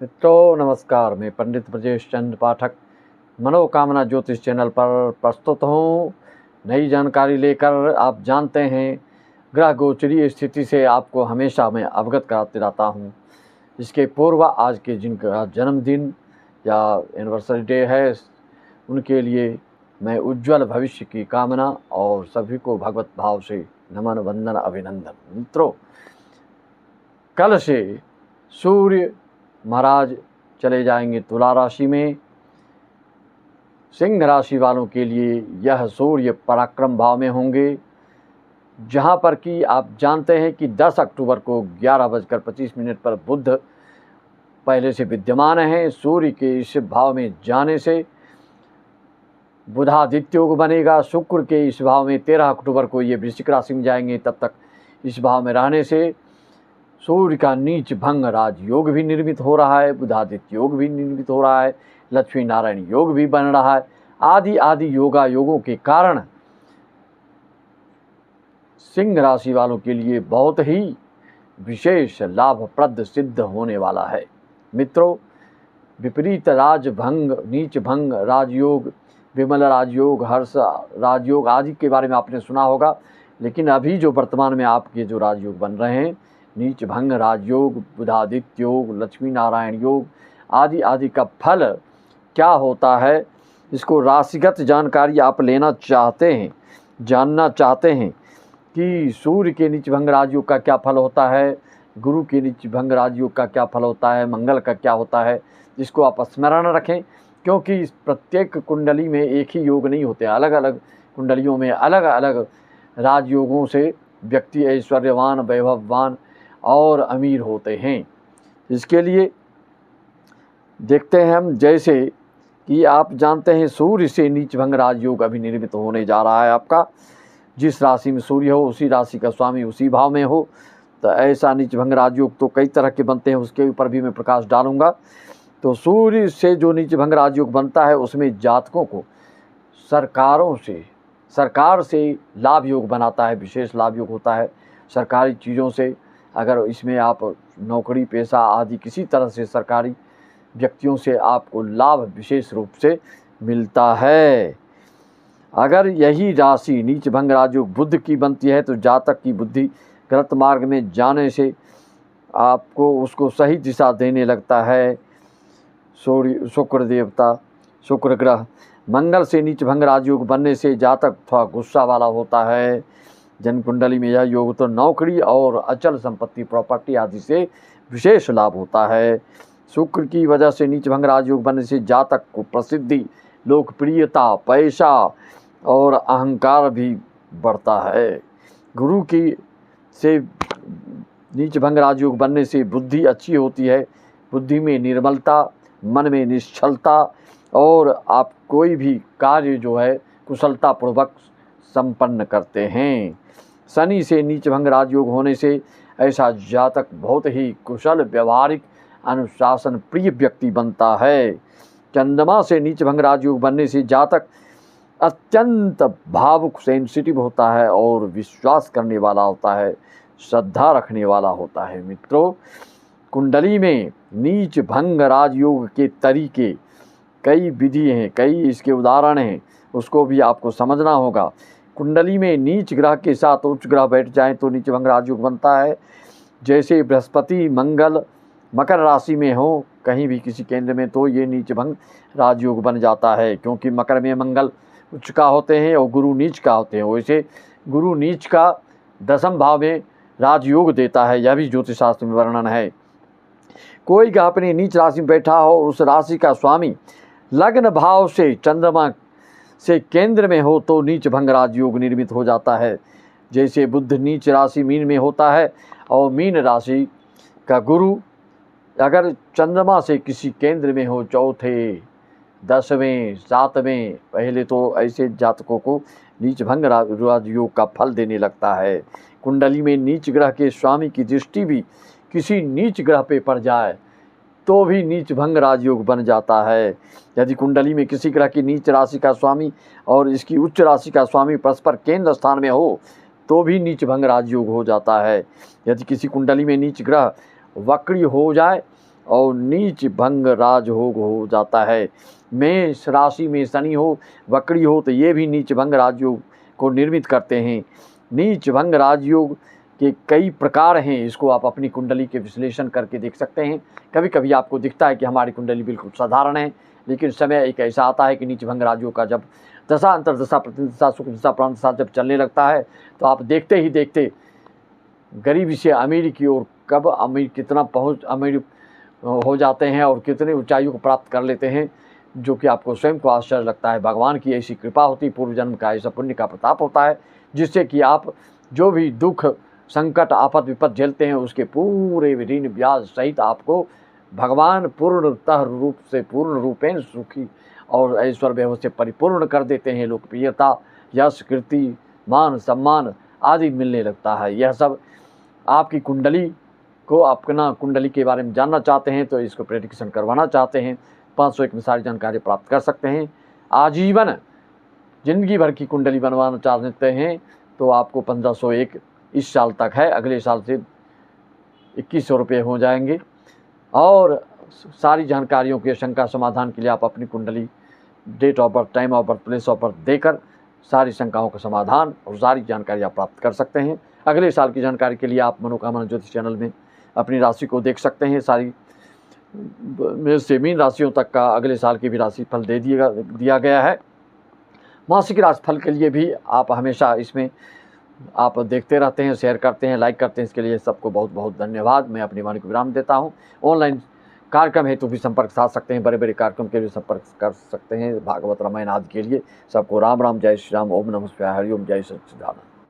मित्रों नमस्कार, मैं पंडित ब्रजेश चंद्र पाठक मनोकामना ज्योतिष चैनल पर प्रस्तुत हूँ। नई जानकारी लेकर आप जानते हैं ग्रह गोचरीय स्थिति से आपको हमेशा मैं अवगत कराते रहता हूँ। इसके पूर्व आज के जिनका जन्मदिन या एनिवर्सरी डे है उनके लिए मैं उज्जवल भविष्य की कामना और सभी को भगवत भाव से नमन वंदन अभिनंदन। मित्रों, कल से सूर्य महाराज चले जाएंगे तुला राशि में। सिंह राशि वालों के लिए यह सूर्य पराक्रम भाव में होंगे, जहां पर कि आप जानते हैं कि 10 अक्टूबर को 11:25 पर बुध पहले से विद्यमान हैं। सूर्य के इस भाव में जाने से बुधादित्य योग बनेगा। शुक्र के इस भाव में 13 अक्टूबर को ये वृश्चिक राशि में जाएंगे। तब तक इस भाव में रहने से सूर्य का नीच भंग राजयोग भी निर्मित हो रहा है, बुधादित्य योग भी निर्मित हो रहा है, लक्ष्मी नारायण योग भी बन रहा है। आदि योगों के कारण सिंह राशि वालों के लिए बहुत ही विशेष लाभप्रद सिद्ध होने वाला है। मित्रों, विपरीत राजभंग, नीच भंग राजयोग, विमल राजयोग, हर्ष राजयोग आदि के बारे में आपने सुना होगा। लेकिन अभी जो वर्तमान में आपके जो राजयोग बन रहे हैं, नीच भंग राजयोग, बुधादित्य योग, लक्ष्मी नारायण योग आदि का फल क्या होता है, इसको राशिगत जानकारी आप लेना चाहते हैं, जानना चाहते हैं कि सूर्य के नीच भंग राजयोग का क्या फल होता है, गुरु के नीच भंग राजयोग का क्या फल होता है, मंगल का क्या होता है, जिसको आप स्मरण रखें। क्योंकि प्रत्येक कुंडली में एक ही योग नहीं होते, अलग अलग कुंडलियों में अलग अलग राजयोगों से व्यक्ति ऐश्वर्यवान, वैभववान और अमीर होते हैं। इसके लिए देखते हैं हम, जैसे कि आप जानते हैं सूर्य से नीच भंग राजयोग अभी निर्मित होने जा रहा है। आपका जिस राशि में सूर्य हो उसी राशि का स्वामी उसी भाव में हो, तो ऐसा नीच भंग राजयोग तो कई तरह के बनते हैं, उसके ऊपर भी मैं प्रकाश डालूंगा। तो सूर्य से जो नीच भंग राजयोग बनता है उसमें जातकों को सरकार से लाभ योग बनाता है, विशेष लाभ योग होता है सरकारी चीज़ों से। अगर इसमें आप नौकरी पेशा आदि किसी तरह से सरकारी व्यक्तियों से आपको लाभ विशेष रूप से मिलता है। अगर यही राशि नीच भंग राजयोग बुध की बनती है तो जातक की बुद्धि गलत मार्ग में जाने से आपको उसको सही दिशा देने लगता है शुक्र देवता, शुक्र ग्रह। मंगल से नीच भंग राजयोग बनने से जातक थोड़ा गुस्सा वाला होता है। जन्म कुंडली में यह योग तो नौकरी और अचल संपत्ति प्रॉपर्टी आदि से विशेष लाभ होता है। शुक्र की वजह से नीच भंग राजयोग बनने से जातक को प्रसिद्धि, लोकप्रियता, पैसा और अहंकार भी बढ़ता है। गुरु की से नीच भंग राजयोग बनने से बुद्धि अच्छी होती है, बुद्धि में निर्मलता, मन में निश्चलता और आप कोई भी कार्य जो है कुशलतापूर्वक संपन्न करते हैं। शनि से नीच भंग राजयोग होने से ऐसा जातक बहुत ही कुशल, व्यवहारिक, अनुशासन प्रिय व्यक्ति बनता है। चंद्रमा से नीच भंग राजयोग बनने से जातक अत्यंत भावुक, सेंसिटिव होता है और विश्वास करने वाला होता है, श्रद्धा रखने वाला होता है। मित्रों, कुंडली में नीच भंग राजयोग के तरीके कई विधि हैं, कई इसके उदाहरण हैं, उसको भी आपको समझना होगा। कुंडली में नीच ग्रह के साथ उच्च ग्रह बैठ जाएं तो नीच भंग राजयोग बनता है। जैसे बृहस्पति, मंगल मकर राशि में हो कहीं भी किसी केंद्र में तो ये नीच भंग राजयोग बन जाता है, क्योंकि मकर में मंगल उच्च का होते हैं और गुरु नीच का होते हैं। वैसे गुरु नीच का 10वें भाव में राजयोग देता है, यह भी ज्योतिष शास्त्र में वर्णन है। कोई ग्रह अपनी नीच राशि में बैठा हो, उस राशि का स्वामी लग्न भाव से चंद्रमा से केंद्र में हो तो नीच भंग राजयोग निर्मित हो जाता है। जैसे बुध नीच राशि मीन में होता है और मीन राशि का गुरु अगर चंद्रमा से किसी केंद्र में हो, चौथे, 10वें, 7वें, पहले तो ऐसे जातकों को नीच भंग राजयोग का फल देने लगता है। कुंडली में नीच ग्रह के स्वामी की दृष्टि भी किसी नीच ग्रह पे पड़ जाए तो भी नीच भंग राजयोग बन जाता है। यदि कुंडली में किसी ग्रह की नीच राशि का स्वामी और इसकी उच्च राशि का स्वामी परस्पर केंद्र स्थान में हो तो भी नीच भंग राजयोग हो जाता है। यदि किसी कुंडली में नीच ग्रह वक्री हो जाए और नीच भंग राजयोग हो जाता है। मेष राशि में शनि हो, वक्री हो, तो ये भी नीच भंग राजयोग को निर्मित करते हैं। नीच भंग राजयोग के कई प्रकार हैं, इसको आप अपनी कुंडली के विश्लेषण करके देख सकते हैं। कभी कभी आपको दिखता है कि हमारी कुंडली बिल्कुल साधारण है, लेकिन समय एक ऐसा आता है कि नीच भंग राजयोग का जब दशा अंतर्दशा प्रतिदशा शुक्र दशा प्रांत दशा जब चलने लगता है, तो आप देखते ही देखते गरीबी से अमीरी की ओर कब अमीर कितना अमीर हो जाते हैं और कितने ऊंचाइयों को प्राप्त कर लेते हैं, जो कि आपको स्वयं को आश्चर्य लगता है। भगवान की ऐसी कृपा होती, पूर्व जन्म का ऐसा पुण्य का प्रताप होता है, जिससे कि आप जो भी दुख संकट आफत विपद झेलते हैं, उसके पूरे ऋण ब्याज सहित आपको भगवान पूर्णतः रूप से पूर्ण रूपेण सुखी और ऐश्वर्य वैभव से परिपूर्ण कर देते हैं। लोकप्रियता, यश, कीर्ति, मान सम्मान आदि मिलने लगता है। यह सब आपकी कुंडली को, अपना कुंडली के बारे में जानना चाहते हैं तो इसको प्रेडिक्शन करवाना चाहते हैं, 501 में सारी जानकारी प्राप्त कर सकते हैं। आजीवन जिंदगी भर की कुंडली बनवाना चाहते हैं तो आपको 1501 इस साल तक है, अगले साल से 2100 रुपये हो जाएंगे। और सारी जानकारियों के शंका समाधान के लिए आप अपनी कुंडली, date of birth, time of birth, place of birth देकर सारी शंकाओं का समाधान और सारी जानकारी आप प्राप्त कर सकते हैं। अगले साल की जानकारी के लिए आप मनोकामना ज्योतिष चैनल में अपनी राशि को देख सकते हैं। सारी मेष से मीन राशियों तक का अगले साल की भी राशि फल दिया गया है। मासिक राशि फल के लिए भी आप हमेशा इसमें आप देखते रहते हैं, शेयर करते हैं, लाइक करते हैं, इसके लिए सबको बहुत बहुत धन्यवाद। मैं अपनी वाणी को विराम देता हूँ। ऑनलाइन कार्यक्रम हेतु भी संपर्क साध सकते हैं, बड़े बड़े कार्यक्रम के लिए संपर्क कर सकते हैं, भागवत रामायण आदि के लिए। सबको राम राम, जय श्री राम, ओम नमः शिवाय, हरि ओम, जय सच्चिदानंद।